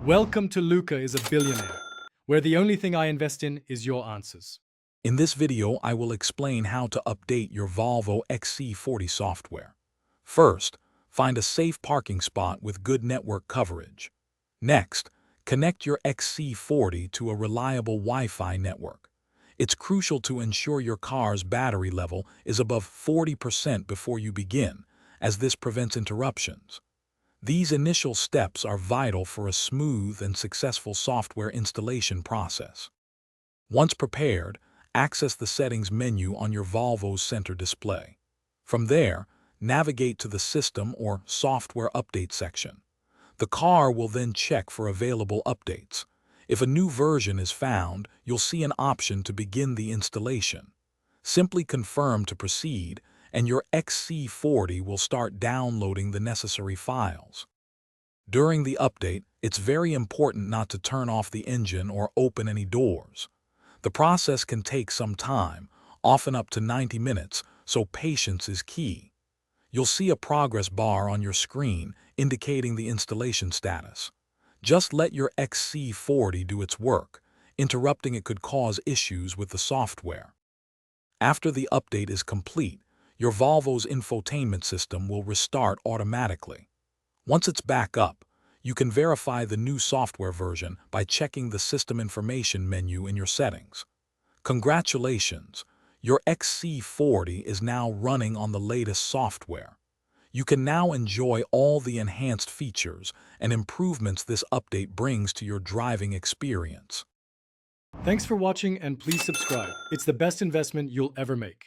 Welcome to Luca is a Billionaire, where the only thing I invest in is your answers. In this video, I will explain how to update your Volvo XC40 software. First, find a safe parking spot with good network coverage. Next, connect your XC40 to a reliable Wi-Fi network. It's crucial to ensure your car's battery level is above 40% before you begin, as this prevents interruptions. These initial steps are vital for a smooth and successful software installation process. Once prepared, access the Settings menu on your Volvo's center display. From there, navigate to the System or Software Update section. The car will then check for available updates. If a new version is found, you'll see an option to begin the installation. Simply confirm to proceed, and your XC40 will start downloading the necessary files. During the update, it's very important not to turn off the engine or open any doors. The process can take some time, often up to 90 minutes, so patience is key. You'll see a progress bar on your screen indicating the installation status. Just let your XC40 do its work. Interrupting it could cause issues with the software. After the update is complete, your Volvo's infotainment system will restart automatically. Once it's back up, you can verify the new software version by checking the System Information menu in your settings. Congratulations! Your XC40 is now running on the latest software. You can now enjoy all the enhanced features and improvements this update brings to your driving experience. Thanks for watching and please subscribe. It's the best investment you'll ever make.